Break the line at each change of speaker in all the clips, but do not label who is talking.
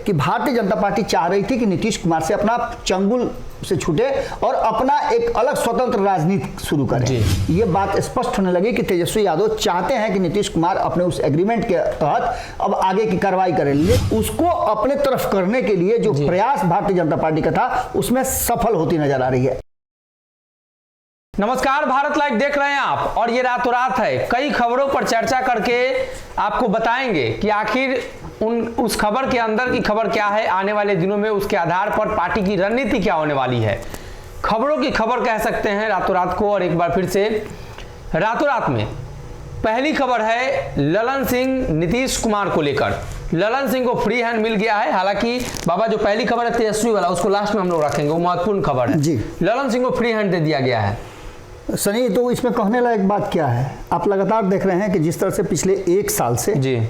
कि भारतीय जनता पार्टी चाह रही थी कि नीतीश कुमार से अपना चंगुल से छूटे और अपना एक अलग स्वतंत्र राजनीति शुरू करें। ये बात स्पष्ट होने लगी कि तेजस्वी यादव चाहते हैं कि नीतीश कुमार अपने उस एग्रीमेंट के तहत अब आगे की कार्रवाई करें। उसको अपने तरफ करने के लिए जो प्रयास भारतीय जनता पार्टी का था उसमें सफल होती नजर आ रही है।
नमस्कार, भारत लाइव देख रहे हैं आप और ये रातों रात है। कई खबरों पर चर्चा करके आपको बताएंगे कि आखिर उस खबर के अंदर की खबर क्या है, आने वाले दिनों में उसके आधार पर पार्टी की रणनीति क्या होने वाली है। खबरों की खबर कह सकते हैं रातों रात को। और एक बार फिर से रातों रात में पहली खबर है ललन सिंह नीतीश कुमार को लेकर। ललन सिंह को फ्री हैंड मिल गया है। हालांकि बाबा जो पहली खबर है तेजस्वी वाला, उसको लास्ट में हम लोग रखेंगे, वो महत्वपूर्ण खबर है जी। ललन सिंह को फ्री हैंड दे दिया गया है।
सनी, तो इसमें कहने लायक बात क्या है? आप लगातार देख रहे हैं कि जिस तरह से पिछले एक साल से जी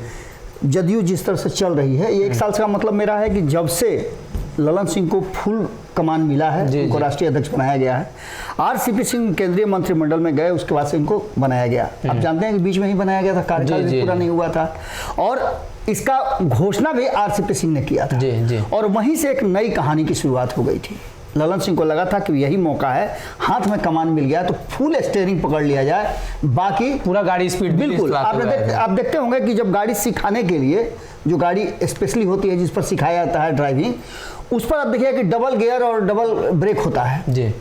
जदयू जिस तरह से चल रही है, ये एक साल से का मतलब मेरा है कि जब से ललन सिंह को फुल कमान मिला है, उनको राष्ट्रीय अध्यक्ष बनाया गया है। आरसीपी सिंह केंद्रीय मंत्रिमंडल में गए, उसके बाद से इनको बनाया गया। आप जानते हैं कि बीच में ही बनाया गया था, कार्यकाल भी पूरा नहीं हुआ था और इसका घोषणा भी आरसीपी सिंह ने किया था। और वहीं से एक नई कहानी की शुरुआत हो गई थी। ललन सिंह को लगा था कि यही मौका है, हाथ में कमान मिल गया तो फुल स्टीयरिंग पकड़ लिया जाए, बाकी
पूरा गाड़ी स्पीड।
बिल्कुल, आप देखते होंगे कि जब गाड़ी सिखाने के लिए जो गाड़ी स्पेशली होती है जिस पर सिखाया जाता है ड्राइविंग, उस पर आप देखिए कि डबल गियर और डबल ब्रेक होता है जी।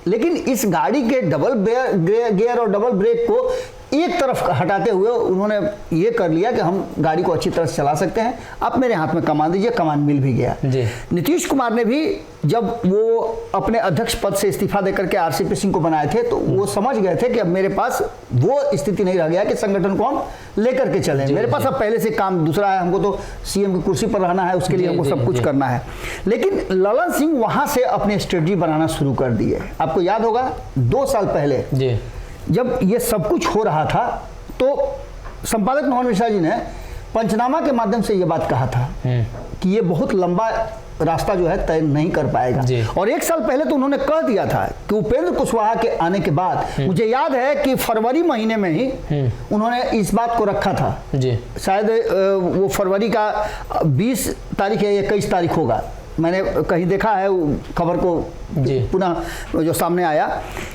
लेकिन इस गाड़ी के डबल गियर और डबल ब्रेक को एक तरफ हटाते हुए उन्होंने ये कर लिया कि हम गाड़ी को अच्छी तरह से चला सकते हैं, आप मेरे हाथ में कमान दीजिए। कमान मिल भी गया जी। नीतीश कुमार ने भी जब वो अपने अध्यक्ष पद से इस्तीफा देकर के आरसीपी सिंह को बनाए थे तो वो समझ गए थे कि अब मेरे पास वो स्थिति नहीं रह गया कि संगठन को हम लेकर के चलें। मेरे पास अब पहले से काम दूसरा है, हमको तो सीएम की कुर्सी पर रहना है, उसके लिए हमको सब कुछ करना है। लेकिन ललन सिंह वहां से अपनी स्ट्रेटजी बनाना शुरू कर दी है। आपको याद होगा 2 साल पहले जब ये सब कुछ हो रहा था तो संपादक मोहन मिश्रा जी ने पंचनामा के माध्यम से ये बात कहा था कि ये बहुत लंबा रास्ता जो है तय नहीं कर पाएगा। और 1 साल पहले तो उन्होंने कह दिया था कि उपेंद्र कुशवाहा के आने के बाद, मुझे याद है कि फरवरी महीने में ही उन्होंने इस बात को रखा था जी। शायद वो फरवरी का 20 तारीख या 21 तारीख होगा, मैंने कहीं देखा है खबर को पुनः जो सामने आया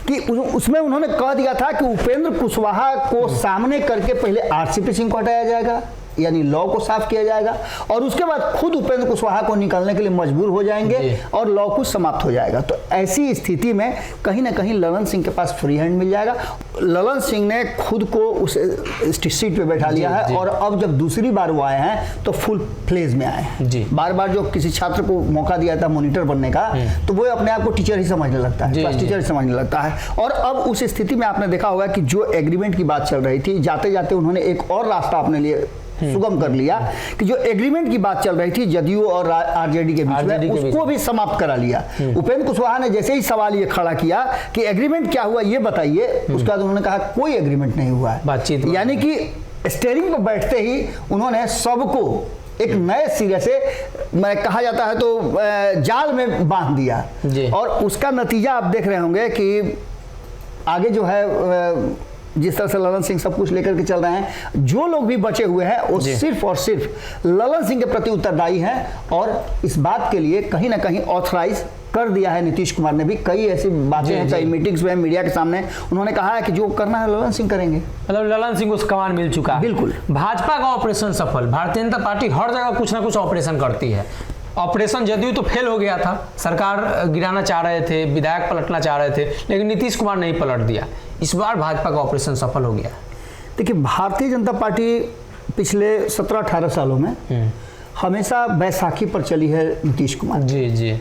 कि उसमें उन्होंने कह दिया था कि उपेंद्र कुशवाहा को सामने करके पहले आरसीपी सिंह को हटाया जाएगा, यानी लॉ को साफ किया जाएगा, और उसके बाद खुद उपेंद्र कुशवाहा को निकालने के लिए मजबूर हो जाएंगे और लॉ कुछ समाप्त हो जाएगा। तो ऐसी स्थिति में कहीं ना कहीं ललन सिंह के पास फ्री हैंड मिल जाएगा। ललन सिंह ने खुद को उस सीट पे बैठा लिया है और अब जब दूसरी बार वो आए हैं तो फुल फ्लेज में आए हैं। बार बार जो किसी छात्र को मौका दिया था मॉनिटर बनने का तो वो अपने आप को टीचर ही समझने लगता है, क्लास टीचर ही समझने लगता है। और अब उस स्थिति में आपने देखा होगा कि जो एग्रीमेंट की बात चल रही थी, जाते जाते उन्होंने एक और रास्ता अपने लिए सुगम कर लिया कि जो एग्रीमेंट की बात चल रही थी जदयू और आरजेडी के बीच में, उसको भी समाप्त करा लिया। उपेंद्र कुशवाहा ने जैसे ही सवाल ये खड़ा किया कि एग्रीमेंट क्या हुआ ये बताइए, उसके बाद उन्होंने कहा कोई एग्रीमेंट नहीं हुआ है बातचीत। यानी कि स्टीयरिंग पर बैठते ही उन्होंने सबको एक नए सिरे से, मैं कहा जाता है तो जाल में बांध दिया। और उसका नतीजा आप देख रहे होंगे कि आगे जो है जिस तरह से ललन सिंह सब कुछ लेकर के चल रहे हैं, जो लोग भी बचे हुए हैं वो सिर्फ और सिर्फ ललन सिंह के प्रति उत्तरदायी हैं। और इस बात के लिए कहीं ना कहीं ऑथराइज कर दिया है नीतीश कुमार ने भी। कई ऐसी बातें हैं, कई मीटिंग्स में मीडिया के सामने उन्होंने कहा है कि जो करना है ललन सिंह करेंगे।
मतलब ललन सिंह को कमान मिल चुका है। बिल्कुल, भाजपा का ऑपरेशन सफल। भारतीय जनता पार्टी हर जगह कुछ ना कुछ ऑपरेशन करती है। ऑपरेशन जदयू तो फेल हो गया था, सरकार गिराना चाह रहे थे, विधायक पलटना चाह रहे थे, लेकिन नीतीश कुमार नहीं पलट दिया। इस बार भाजपा का ऑपरेशन सफल हो गया।
देखिए, भारतीय जनता पार्टी पिछले 17-18 सालों में हमेशा बैसाखी पर चली है नीतीश कुमार जी।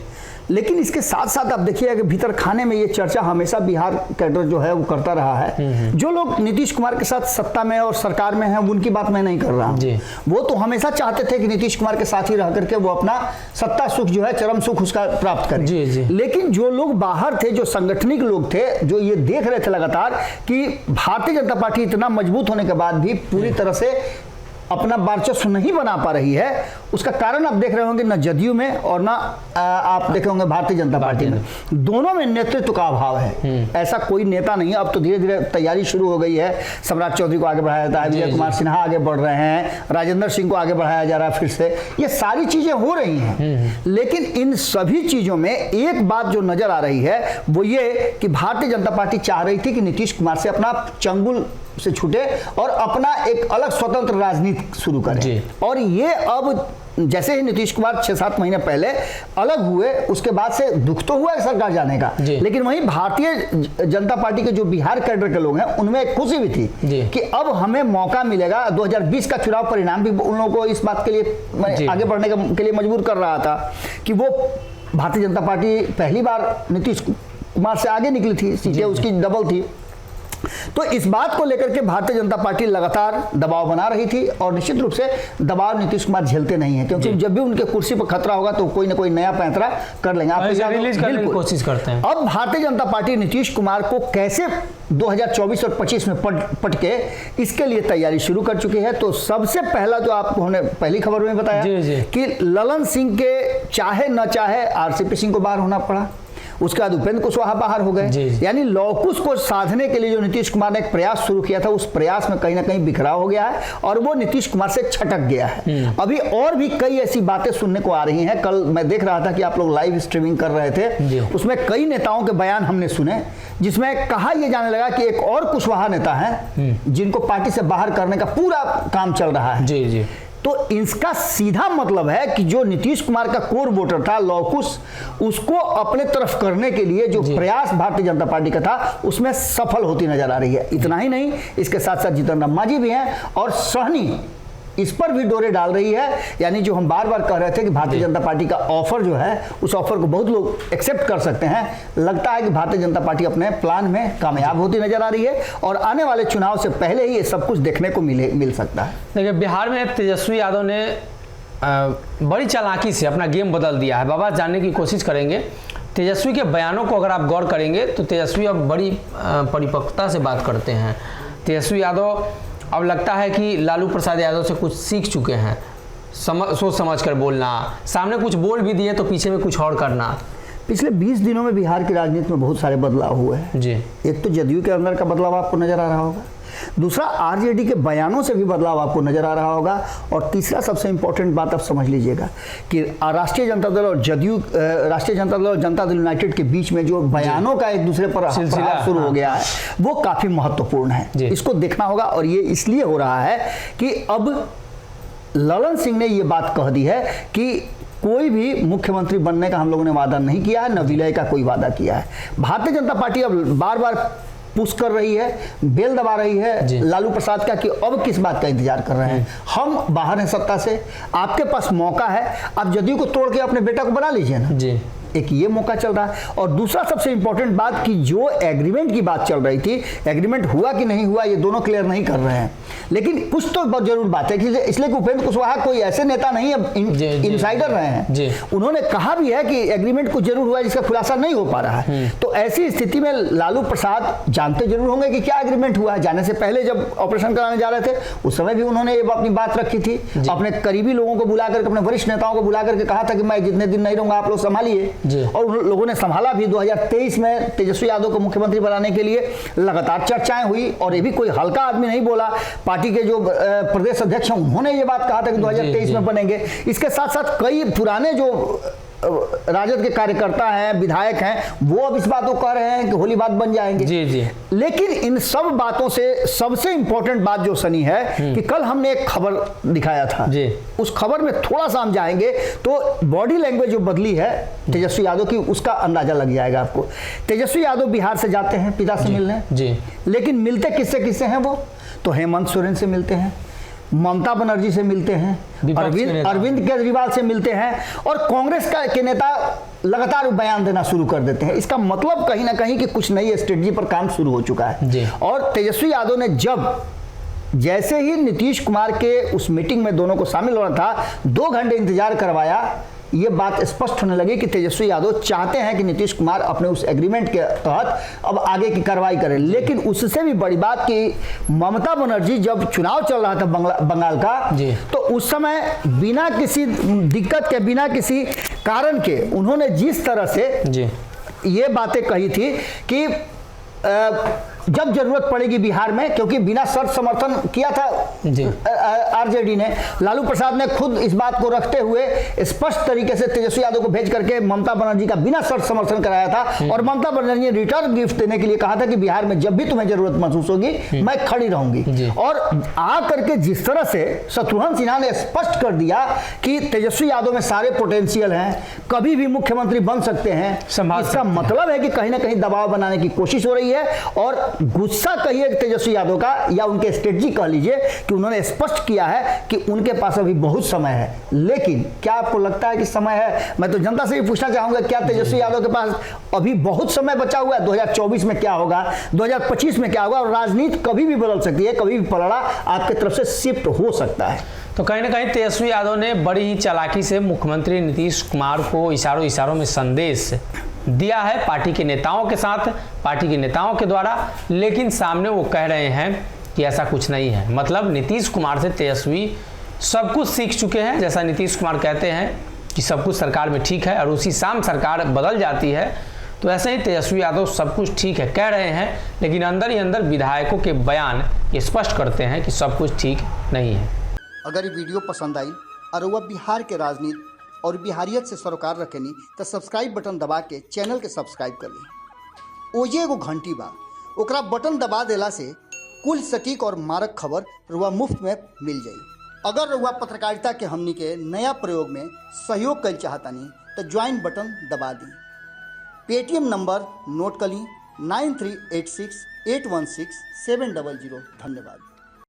लेकिन इसके साथ साथ आप देखिए कि भीतर खाने में ये चर्चा हमेशा बिहार कैडर जो है वो करता रहा है। जो लोग नीतीश कुमार के साथ सत्ता में और सरकार में हैं उनकी बात मैं नहीं कर रहा हूं। वो तो हमेशा चाहते थे कि नीतीश कुमार के साथ ही रह करके वो अपना सत्ता सुख जो है, चरम सुख उसका प्राप्त करें। लेकिन जो लोग बाहर थे, जो संगठनिक लोग थे, जो ये देख रहे थे लगातार कि भारतीय जनता पार्टी इतना मजबूत होने के बाद भी पूरी तरह से अपना वर्चस्व नहीं बना पा रही है, उसका कारण आप देख रहे होंगे न जदयू में और ना आप देखे होंगे भारतीय जनता पार्टी में, दोनों में नेतृत्व का अभाव है। ऐसा कोई नेता नहीं है। अब तो धीरे धीरे तैयारी शुरू हो गई है, सम्राट चौधरी को आगे बढ़ाया जाता है, विजय कुमार सिन्हा आगे बढ़ रहे हैं, राजेंद्र सिंह को आगे बढ़ाया जा रहा है फिर से, ये सारी चीजें हो रही हैं। लेकिन इन सभी चीजों में एक बात जो नजर आ रही है वो ये कि भारतीय जनता पार्टी चाह रही थी कि नीतीश कुमार से अपना चंगुल से छूटे और अपना एक अलग स्वतंत्र राजनीति शुरू करें। और ये अब जैसे ही नीतीश कुमार 6-7 महीने पहले अलग हुए, उसके बाद से दुख तो हुआ है सरकार जाने का, लेकिन वहीं भारतीय जनता पार्टी के जो बिहार कैडर के लोग हैं उनमें एक खुशी भी थी कि अब हमें मौका मिलेगा। 2020 का चुनाव परिणाम भी उन लोगों को इस बात के लिए आगे बढ़ने के लिए मजबूर कर रहा था कि वो भारतीय जनता पार्टी पहली बार नीतीश कुमार से आगे निकली थी, सीटें उसकी डबल थी। तो इस बात को लेकर के भारतीय जनता पार्टी लगातार दबाव बना रही थी और निश्चित रूप से दबाव नीतीश कुमार झेलते नहीं है, क्योंकि जब भी उनके कुर्सी पर खतरा होगा तो कोई ना कोई नया पैंतरा कर लेंगे, आप
रिलीज करने की कोशिश करते हैं।
अब भारतीय जनता पार्टी नीतीश कुमार को कैसे 2024 और 25 में पटके, इसके लिए तैयारी शुरू कर चुकी है। तो सबसे पहला जो आपको हमने पहली खबर में बताया कि ललन सिंह के चाहे न चाहे आरसीपी सिंह को बाहर होना पड़ा, उसके बाद उपेंद्र कुशवाहा बाहर हो गए। यानी लौकुश को साधने के लिए जो नीतीश कुमार ने एक प्रयास शुरू किया था, उस प्रयास में कहीं ना कहीं बिखराव हो गया है और वो नीतीश कुमार से छटक गया है। अभी और भी कई ऐसी बातें सुनने को आ रही हैं। कल मैं देख रहा था कि आप लोग लाइव स्ट्रीमिंग कर रहे थे, उसमें कई नेताओं के बयान हमने सुने जिसमें कहा यह जाने लगा कि एक और कुशवाहा नेता है जिनको पार्टी से बाहर करने का पूरा काम चल रहा है। तो इसका सीधा मतलब है कि जो नीतीश कुमार का कोर वोटर था लौकुश, उसको अपने तरफ करने के लिए जो प्रयास भारतीय जनता पार्टी का था उसमें सफल होती नजर आ रही है। इतना ही नहीं, इसके साथ साथ जीतन राम मांझी भी हैं और सहनी इस पर भी डोरे डाल रही है। यानी जो हम बार बार कह रहे थे कि भारतीय जनता पार्टी का ऑफर जो है, उस ऑफर को बहुत लोग एक्सेप्ट कर सकते हैं। लगता है कि भारतीय जनता पार्टी अपने प्लान में कामयाब होती नजर आ रही है और आने वाले चुनाव से पहले ही ये सब कुछ देखने को मिल सकता है।
देखिए, बिहार में तेजस्वी यादव ने बड़ी चालाकी से अपना गेम बदल दिया है। बाबा जानने की कोशिश करेंगे तेजस्वी के बयानों को। अगर आप गौर करेंगे तो तेजस्वी अब बड़ी परिपक्वता से बात करते हैं। तेजस्वी यादव अब लगता है कि लालू प्रसाद यादव से कुछ सीख चुके हैं, सोच समझ कर बोलना, सामने कुछ बोल भी दिए तो पीछे में कुछ और करना।
पिछले 20 दिनों में बिहार की राजनीति में बहुत सारे बदलाव हुए हैं जी। एक तो जदयू के अंदर का बदलाव आपको नजर आ रहा होगा, दूसरा आरजेडी के बयानों से भी बदलाव आपको नजर आ रहा होगा, और तीसरा सबसे इंपॉर्टेंट बात आप समझ लीजिएगा कि राष्ट्रीय जनता दल और जदयू, राष्ट्रीय जनता दल और जनता दल यूनाइटेड के बीच में जो बयानों का एक दूसरे पर सिलसिला शुरू हो गया है वो काफी महत्वपूर्ण है। इसको देखना होगा और ये इसलिए हो रहा है कि अब ललन सिंह ने ये बात कह दी है कि कोई भी मुख्यमंत्री बनने का हम लोगों ने वादा नहीं किया है, न विलय का कोई वादा किया है। भारतीय जनता पार्टी अब बार बार पुश कर रही है, बेल दबा रही है लालू प्रसाद का कि अब किस बात का इंतजार कर रहे हैं, हम बाहर हैं सत्ता से, आपके पास मौका है, आप जदयू को तोड़ के अपने बेटा को बना लीजिए ना जी। एक ये मौका चल रहा है। और दूसरा सबसे इंपॉर्टेंट बात कि जो एग्रीमेंट की बात चल रही थी, एग्रीमेंट हुआ कि नहीं हुआ ये दोनों क्लियर नहीं कर रहे हैं, लेकिन कुछ तो बहुत जरूर बात है कि इसलिए कि उपेंद्र कुशवाहा कोई ऐसे नेता नहीं है, इनसाइडर रहे हैं, उन्होंने कहा भी है कि एग्रीमेंट कुछ जरूर हुआ है जिसका खुलासा नहीं हो पा रहा है। तो ऐसी स्थिति में लालू प्रसाद जानते जरूर होंगे कि क्या एग्रीमेंट हुआ है। जाने से पहले जब ऑपरेशन कराने जा रहे थे उस समय भी उन्होंने ये अपनी बात रखी थी, अपने करीबी लोगों को बुला करके, अपने वरिष्ठ नेताओं को बुला करके कहा था कि मैं जितने दिन नहीं रहूंगा आप लोग संभालिए, और उन लोगों ने संभाला भी। 2023 में तेजस्वी यादव को मुख्यमंत्री बनाने के लिए लगातार चर्चाएं हुई और ये भी कोई हल्का आदमी नहीं बोला। पार्टी के जो प्रदेश अध्यक्ष हैं उन्होंने ये बात कहा था कि 2023 में बनेंगे। इसके साथ साथ कई पुराने जो राजद के कार्यकर्ता हैं, विधायक हैं, वो अब इस बात को कह रहे हैं कि होली बात बन जाएंगे जी जी। लेकिन इन सब बातों से सबसे इंपॉर्टेंट बात जो सनी है कि कल हमने एक खबर दिखाया था जी। उस खबर में थोड़ा सा हम जाएंगे तो बॉडी लैंग्वेज जो बदली है तेजस्वी यादव की, उसका अंदाजा लग जाएगा आपको। तेजस्वी यादव बिहार से जाते हैं पिता से मिलने जी, लेकिन मिलते किससे हैं वो? तो हेमंत सोरेन से मिलते हैं, ममता बनर्जी से मिलते हैं, अरविंद केजरीवाल से मिलते हैं, और कांग्रेस के नेता लगातार बयान देना शुरू कर देते हैं। इसका मतलब कहीं ना कहीं कि कुछ नई स्ट्रेटजी पर काम शुरू हो चुका है। और तेजस्वी यादव ने जैसे ही नीतीश कुमार के उस मीटिंग में दोनों को शामिल होना था, 2 घंटे इंतजार करवाया ये बात स्पष्ट होने लगी कि तेजस्वी यादव चाहते हैं कि नीतीश कुमार अपने उस एग्रीमेंट के तहत अब आगे की कार्रवाई करें। लेकिन उससे भी बड़ी बात कि ममता बनर्जी जब चुनाव चल रहा था बंगाल का, तो उस समय बिना किसी दिक्कत के, बिना किसी कारण के उन्होंने जिस तरह से ये बातें कही थी कि जब जरूरत पड़ेगी बिहार में, क्योंकि बिना शर्त समर्थन किया था आरजेडी ने, लालू प्रसाद ने खुद इस बात को रखते हुए स्पष्ट तरीके से तेजस्वी यादव को भेज करके ममता बनर्जी का बिना शर्त समर्थन कराया था। और ममता बनर्जी ने रिटर्न गिफ्ट देने के लिए कहा था कि बिहार में जब भी तुम्हें जरूरत महसूस होगी मैं खड़ी रहूंगी। और आ करके जिस तरह से शत्रुघ्न सिन्हा ने स्पष्ट कर दिया कि तेजस्वी यादव में सारे पोटेंशियल हैं, कभी भी मुख्यमंत्री बन सकते हैं, इसका मतलब है कि कहीं ना कहीं दबाव बनाने की कोशिश हो रही है। और गुस्सा कहिए तेजस्वी यादव का या उनके स्ट्रेटजी कह लीजिए कि उन्होंने स्पष्ट किया है कि उनके पास अभी बहुत समय है। लेकिन क्या आपको लगता है कि समय है? मैं तो जनता से भी पूछना चाहूंगा, क्या तेजस्वी यादव के पास अभी बहुत समय बचा हुआ है? 2024 में क्या होगा, 2025 में क्या होगा? और राजनीति कभी भी बदल सकती है, कभी भी पलड़ा आपके तरफ से शिफ्ट हो सकता है।
तो कहीं ना कहीं तेजस्वी यादव ने बड़ी ही चालाकी से मुख्यमंत्री नीतीश कुमार को इशारों में संदेश दिया है पार्टी के नेताओं के साथ, पार्टी के नेताओं के द्वारा। लेकिन सामने वो कह रहे हैं कि ऐसा कुछ नहीं है। मतलब नीतीश कुमार से तेजस्वी सब कुछ सीख चुके हैं। जैसा नीतीश कुमार कहते हैं कि सब कुछ सरकार में ठीक है और उसी शाम सरकार बदल जाती है, तो ऐसे ही तेजस्वी यादव सब कुछ ठीक है कह रहे हैं, लेकिन अंदर ही अंदर विधायकों के बयान ये स्पष्ट करते हैं कि सब कुछ ठीक नहीं है।
अगर ये वीडियो पसंद आई और वह बिहार के राजनीति और बिहारियत से सरोकार रखेनी तो सब्सक्राइब बटन दबा के चैनल के सब्सक्राइब कर ली। ओजे एगो घंटी बा, ओकरा बटन दबा देला से कुल सटीक और मारक खबर रुआ मुफ्त में मिल जाई। अगर रुआ पत्रकारिता के हमनी के नया प्रयोग में सहयोग कर चाहतानी तो ज्वाइन बटन दबा दी। पेटीएम नंबर नोट कर ली 9386816700। धन्यवाद।